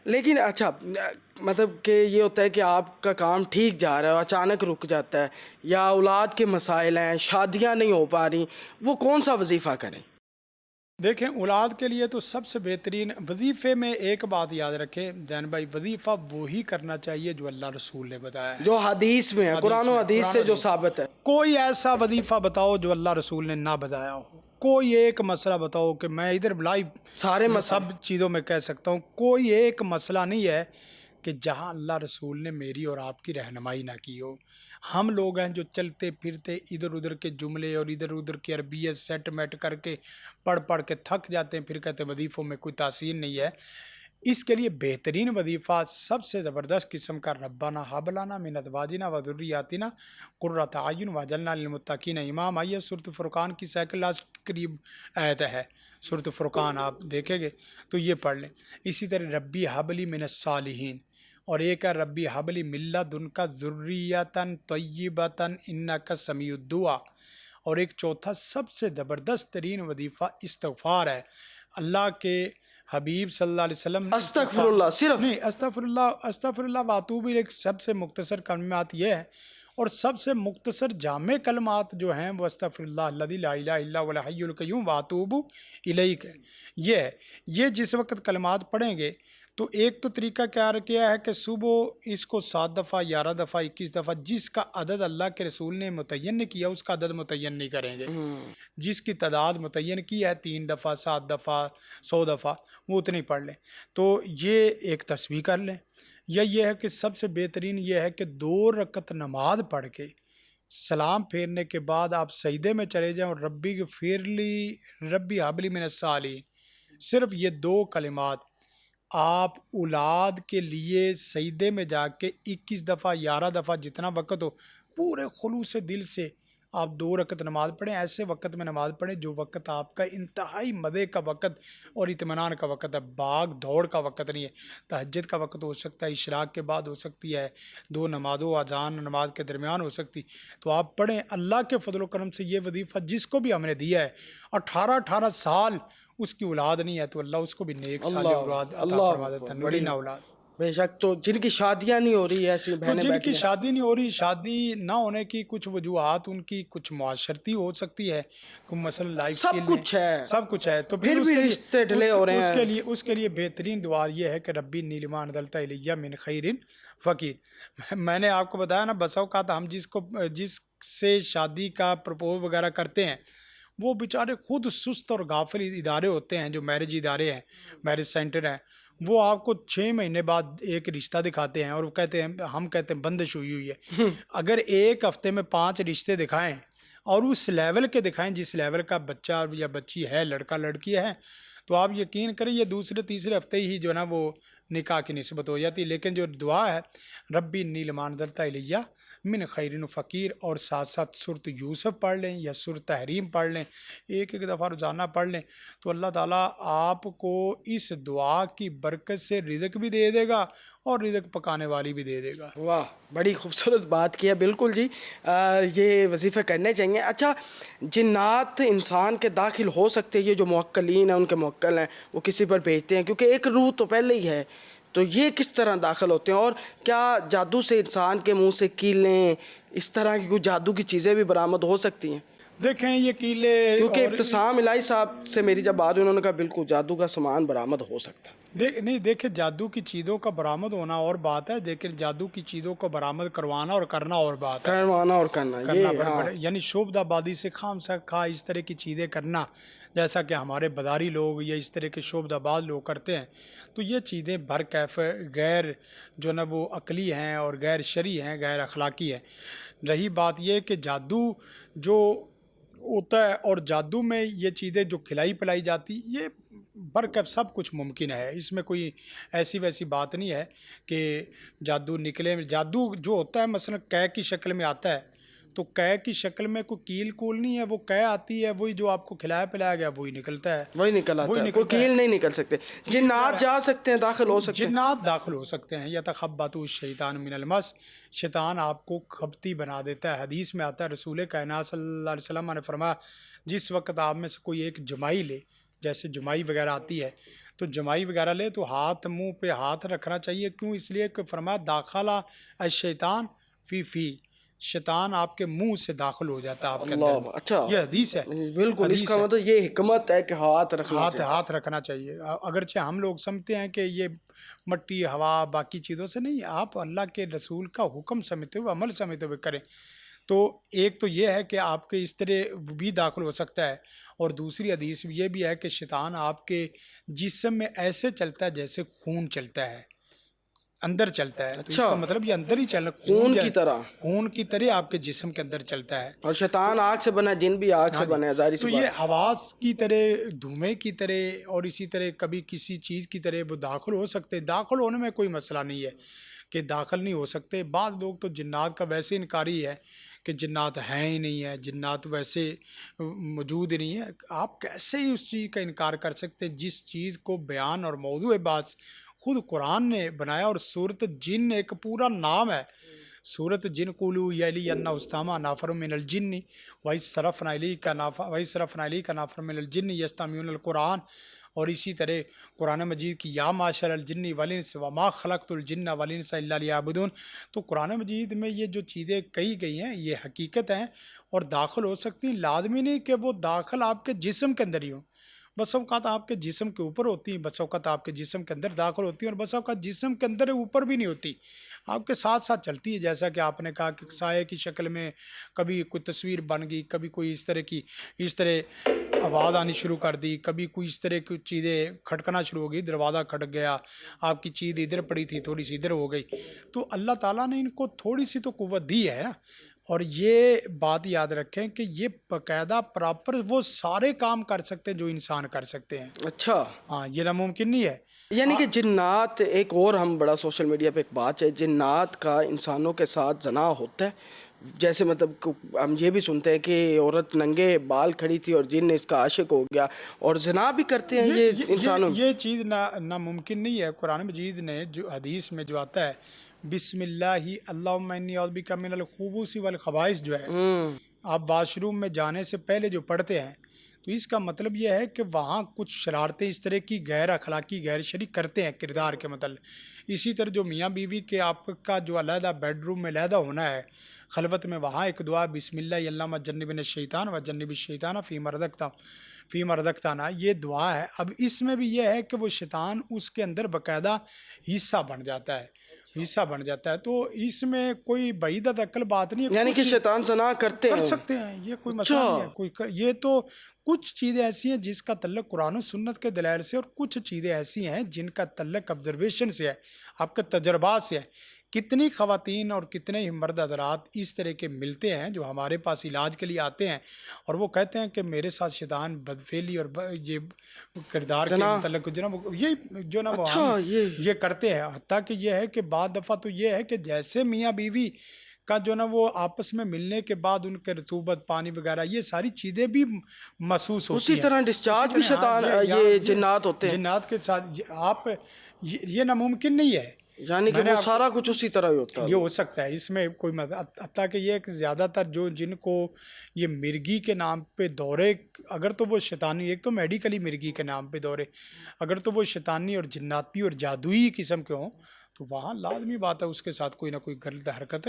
لیکن اچھا مطلب کہ یہ ہوتا ہے کہ آپ کا کام ٹھیک جا رہا ہے اچانک رک جاتا ہے، یا اولاد کے مسائل ہیں، شادیاں نہیں ہو پا رہی، وہ کون سا وظیفہ کریں؟ دیکھیں اولاد کے لیے تو سب سے بہترین وظیفے میں ایک بات یاد رکھیں زین بھائی، وظیفہ وہی کرنا چاہیے جو اللہ رسول نے بتایا ہے، جو حدیث میں ہے، قرآن و حدیث سے جو ثابت ہے۔ کوئی ایسا وظیفہ بتاؤ جو اللہ رسول نے نہ بتایا ہو، کوئی ایک مسئلہ بتاؤ کہ میں ادھر لائیو سارے سب چیزوں میں کہہ سکتا ہوں، کوئی ایک مسئلہ نہیں ہے کہ جہاں اللہ رسول نے میری اور آپ کی رہنمائی نہ کی ہو۔ ہم لوگ ہیں جو چلتے پھرتے ادھر ادھر کے جملے اور ادھر ادھر کی عربیت سیٹ میٹ کر کے پڑھ کے تھک جاتے ہیں، پھر کہتے ہیں وظیفوں میں کوئی تاثیر نہیں ہے۔ اس کے لیے بہترین وظیفہ سب سے زبردست قسم کا ربنا ہب لنا من ازواجنا و ذریاتنا قرۃ اعین واجعلنا للمتقین اماما۔ آئیے سورۃ فرقان کی سیکنڈ لاسٹ قریب آیت ہے، سورۃ فرقان آپ دیکھیں گے تو یہ پڑھ لیں۔ اسی طرح ربی ہب لی من الصالحین، اور ایک ہے ربی حب لی من لدنک ذریۃ طیبۃ انک سمیع الدعا، اور ایک چوتھا سب سے زبردست ترین وظیفہ استغفار ہے۔ اللہ کے حبیب صلی اللہ علیہ وسلم استغفر اللہ صرف نہیں، استغفر اللہ واتوب الیہ سب سے مختصر کلمات یہ ہے، اور سب سے مختصر جامع کلمات جو ہیں وہ استغفر اللہ الذی لا الہ الا هو الحی القیوم واتوب الیہ ہے۔ یہ ہے، یہ جس وقت کلمات پڑھیں گے تو ایک تو طریقہ کیا ہے کہ صبح اس کو 7 دفعہ 11 دفعہ 21 دفعہ جس کا عدد اللہ کے رسول نے متعین نہیں کیا اس کا عدد متعین نہیں کریں گے، جس کی تعداد متعین کی ہے 3 دفعہ 7 دفعہ 100 دفعہ وہ اتنی پڑھ لیں۔ تو یہ ایک تسبیح کر لیں، یا یہ ہے کہ سب سے بہترین یہ ہے کہ 2 رکعت نماز پڑھ کے سلام پھیرنے کے بعد آپ سجدے میں چلے جائیں اور ربی غفرلی ربی حب لی من الصالحین، صرف یہ 2 کلمات آپ اولاد کے لیے سجدے میں جا کے 21 دفعہ 11 دفعہ جتنا وقت ہو پورے خلوص دل سے آپ 2 رکعت نماز پڑھیں۔ ایسے وقت میں نماز پڑھیں جو وقت آپ کا انتہائی مزے کا وقت اور اطمینان کا وقت ہے، بھاگ دوڑ کا وقت نہیں ہے۔ تہجد کا وقت ہو سکتا ہے، اشراق کے بعد ہو سکتی ہے، 2 نمازوں اذان نماز کے درمیان ہو سکتی، تو آپ پڑھیں۔ اللہ کے فضل و کرم سے یہ وظیفہ جس کو بھی ہم نے دیا ہے 18 سال اس کی اولاد نہیں ہے تو اللہ اس کو بھی نیک صالح اولاد عطا فرما دیتا ہے، نورین اولاد۔ بے شک، تو جن کی شادیاں نہیں ہو رہی ایسی تو بہنیں جن بیٹھی کی ہیں، شادی نہیں ہو رہی، شادی نہ ہونے کی کچھ وجوہات ان کی کچھ معاشرتی ہو سکتی ہے، کوئی مثلا لائف سب سکل کچھ ہے، سب کچھ ہے، تو پھر اس بھی کے لیے رشتے ڈھلے ہو رہے ہیں۔ اس کے لیے بہترین دعا یہ ہے کہ ربی انی لما انزلت الی من خیر فقیر۔ میں نے آپ کو بتایا نا، بسا اوقات ہم جس سے شادی کا پرپوز وغیرہ کرتے ہیں وہ بیچارے خود سست اور غافل ادارے ہوتے ہیں، جو میرج ادارے ہیں، میرج سینٹر ہیں، وہ آپ کو 6 مہینے بعد ایک رشتہ دکھاتے ہیں اور وہ کہتے ہیں، ہم کہتے ہیں بندش ہوئی ہے۔ اگر ایک ہفتے میں 5 رشتے دکھائیں اور اس لیول کے دکھائیں جس لیول کا بچہ یا بچی ہے، لڑکا لڑکی ہے، تو آپ یقین کریں یہ دوسرے تیسرے ہفتے ہی جو ہے نا وہ نکاح کی نسبت ہو جاتی ہے۔ لیکن جو دعا ہے ربی انی لما انزلت الی من خیر فقیر، اور ساتھ ساتھ سورۃ یوسف پڑھ لیں یا سورۃ تحریم پڑھ لیں، ایک دفعہ روزانہ پڑھ لیں، تو اللہ تعالیٰ آپ کو اس دعا کی برکت سے رزق بھی دے دے گا اور رزق پکانے والی بھی دے دے گا۔ واہ، بڑی خوبصورت بات کی ہے، بالکل جی، یہ وظیفے کرنے چاہیے۔ اچھا، جنات انسان کے داخل ہو سکتے ہیں، یہ جو موکلین ہیں ان کے موکل ہیں وہ کسی پر بھیجتے ہیں، کیونکہ ایک روح تو پہلے ہی ہے، تو یہ کس طرح داخل ہوتے ہیں؟ اور کیا جادو سے انسان کے منہ سے کیلیں اس طرح کی کوئی جادو کی چیزیں بھی برآمد ہو سکتی ہیں؟ دیکھیں یہ کیلے، کیونکہ ابتسام الہی صاحب سے میری جب بات ہوئی انہوں نے کہا بالکل جادو کا سامان برآمد ہو سکتا ہے۔ نہیں دیکھیں، جادو کی چیزوں کا برآمد ہونا اور بات ہے، لیکن جادو کی چیزوں کو برآمد کروانا اور کرنا اور بات ہے، کروانا اور کرنا یعنی شعبد آبادی سے خام خواہ اس طرح کی چیزیں کرنا، جیسا کہ ہمارے بداری لوگ یا اس طرح کے شعبد آباد لوگ کرتے ہیں، تو یہ چیزیں برکیف غیر جو نا وہ عقلی ہیں اور غیر شرعی ہیں، غیر اخلاقی ہے۔ رہی بات یہ کہ جادو جو ہوتا ہے اور جادو میں یہ چیزیں جو کھلائی پلائی جاتی، یہ برکب سب کچھ ممکن ہے، اس میں کوئی ایسی ویسی بات نہیں ہے کہ جادو نکلے۔ جادو جو ہوتا ہے مثلا قے کی شکل میں آتا ہے، تو قے کی شکل میں کوئی کیل کول نہیں ہے، وہ قے آتی ہے، وہی جو آپ کو کھلایا پلایا گیا وہی نکلتا ہے، وہی نکل آتا ہے، کوئی کیل نہیں نکل سکتے۔ جنات جا سکتے ہیں، داخل ہو سکتے ہیں، جنات داخل ہو سکتے ہیں۔ یتخبط الشیطان من المس، شیطان آپ کو کھپتی بنا دیتا ہے۔ حدیث میں آتا ہے، رسول کائنات صلی اللہ علیہ وسلم نے فرمایا جس وقت آپ میں سے کوئی ایک جمائی لے، جیسے جمائی وغیرہ آتی ہے، تو جمائی وغیرہ لے تو ہاتھ منہ پہ ہاتھ رکھنا چاہیے. کیوں؟ اس لیے کہ فرمایا داخلہ الشیطان فی شیطان آپ کے منہ سے داخل ہو جاتا ہے آپ کے اندر اللہ، میں. اچھا، یہ حدیث ہے. بالکل. اس حدیث کا ہے. مطلب یہ حکمت ہے کہ ہاتھ رکھنا چاہیے. ہاتھ رکھنا چاہیے. اگرچہ ہم لوگ سمجھتے ہیں کہ یہ مٹی ہوا باقی چیزوں سے نہیں، آپ اللہ کے رسول کا حکم سمجھتے ہوئے عمل سمجھتے ہوئے کریں. تو ایک تو یہ ہے کہ آپ کے اس طرح بھی داخل ہو سکتا ہے، اور دوسری حدیث یہ بھی ہے کہ شیطان آپ کے جسم میں ایسے چلتا ہے جیسے خون چلتا ہے، اندر چلتا ہے. تو اس اچھا، کا مطلب یہ اندر ہی چل خون کی طرح. خون کی طرح آپ کے جسم کے اندر چلتا ہے. اور شیطان آگ سے بنا، جن بھی آگ سے بنے، ظاہر تو سی یہ بات. آواز کی طرح، دھومے کی طرح، اور اسی طرح کبھی کسی چیز کی طرح وہ داخل ہو سکتے. داخل ہونے میں کوئی مسئلہ نہیں ہے کہ داخل نہیں ہو سکتے. بعض لوگ تو جنات کا ویسے انکاری ہے کہ جنات ہیں ہی نہیں ہے، جنات ویسے موجود ہی نہیں ہے. آپ کیسے ہی اس چیز کا انکار کر سکتے جس چیز کو بیان اور موضوع بات خود قرآن نے بنایا. اور صورت جن ایک پورا نام ہے. صورت جن قولو یلی انا استامہ نافر من الجن وَإِذْ صَرَفْنَا إِلَيْكَ نَافَرًا مِنَ الْجِنِّ يَسْتَمِعُونَ الْقُرْآنَ. اور اسی طرح قرآن مجید کی یا معشر الجن والانس وما خلقت الجن والانس الا لیعبدون. تو قرآن مجید میں یہ جو چیزیں کہی گئی ہیں یہ حقیقت ہیں اور داخل ہو سکتی ہیں. لازمی نہیں کہ وہ داخل آپ کے جسم کے اندر ہی ہوں. بس اوقات آپ کے جسم کے اوپر ہوتی ہیں، بس اوقات آپ کے جسم کے اندر داخل ہوتی ہیں، اور بس اوقات جسم کے اندر اوپر بھی نہیں ہوتی، آپ کے ساتھ ساتھ چلتی ہے. جیسا کہ آپ نے کہا کہ سائے کی شکل میں کبھی کوئی تصویر بن گئی، کبھی کوئی اس طرح آواز آنی شروع کر دی، کبھی کوئی اس طرح کی چیزیں کھٹکنا شروع ہو گئی، دروازہ کھٹک گیا، آپ کی چیز ادھر پڑی تھی تھوڑی سی ادھر ہو گئی. تو اللہ تعالیٰ نے ان کو تھوڑی سی تو قوت دی ہے نا. اور یہ بات یاد رکھیں کہ یہ باقاعدہ پراپر وہ سارے کام کر سکتے ہیں جو انسان کر سکتے ہیں. اچھا، ہاں، یہ ناممکن نہیں ہے. یعنی کہ جنات، ایک اور ہم بڑا سوشل میڈیا پہ ایک بات ہے، جنات کا انسانوں کے ساتھ زنا ہوتا ہے. جیسے مطلب ہم یہ بھی سنتے ہیں کہ عورت ننگے بال کھڑی تھی اور جن اس کا عاشق ہو گیا، اور زنا بھی کرتے ہیں یہ انسانوں. یہ چیز ناممکن نہیں ہے. قرآن مجید نے جو حدیث میں جو آتا ہے بسم اللہ اللہم انی اعوذ بک من الخبث والخبائث، جو ہے آپ واش روم میں جانے سے پہلے جو پڑھتے ہیں، تو اس کا مطلب یہ ہے کہ وہاں کچھ شرارتیں اس طرح کی غیر اخلاقی غیر شرعی کرتے ہیں کردار کے متعلق. اسی طرح جو میاں بیوی کے آپ کا جو علیحدہ بیڈ روم میں علیحدہ ہونا ہے خلوت میں، وہاں ایک دعا بسم اللہ اللہم جنبنا الشیطان وجنب الشیطان فیما رزقتنا، یہ دعا ہے. اب اس میں بھی یہ ہے کہ وہ شیطان اس کے اندر باقاعدہ حصہ بن جاتا ہے. تو اس میں کوئی بعید عقل بات نہیں ہے. یعنی کہ شیطان زنا کرتے کر ہیں. سکتے ہیں، یہ کوئی مسئلہ نہیں ہے. یہ تو کچھ چیزیں ایسی ہیں جس کا تعلق قرآن و سنت کے دلائل سے، اور کچھ چیزیں ایسی ہیں جن کا تعلق آبزرویشن سے ہے، آپ کے تجربات سے ہے. کتنی خواتین اور کتنے ہی مرد حضرات اس طرح کے ملتے ہیں جو ہمارے پاس علاج کے لیے آتے ہیں، اور وہ کہتے ہیں کہ میرے ساتھ شیطان بدفعلی اور یہ کردار کے متعلق جو نا وہ یہ کرتے ہیں. حتیٰ کہ یہ ہے کہ بعض دفعہ تو یہ ہے کہ جیسے میاں بیوی کا جو نا وہ آپس میں ملنے کے بعد ان کے رطوبت پانی وغیرہ یہ ساری چیزیں بھی محسوس ہوتی ہیں، اسی طرح ڈسچارج بھی شیطان یہ جنات ہوتے ہیں. جنات کے ساتھ آپ یہ ناممکن نہیں ہے. یعنی کہ وہ سارا کچھ اسی طرح ہی ہوتا ہے. یہ ہو سکتا ہے، اس میں کوئی حتیٰ کہ یہ کہ زیادہ تر جن کو یہ مرگی کے نام پہ دورے، اگر تو وہ شیطانی، ایک تو میڈیکلی مرگی کے نام پہ دورے، اگر تو وہ شیطانی اور جناتی اور جادوئی قسم کے ہوں تو وہاں لازمی بات ہے اس کے ساتھ کوئی نہ کوئی غلط حرکت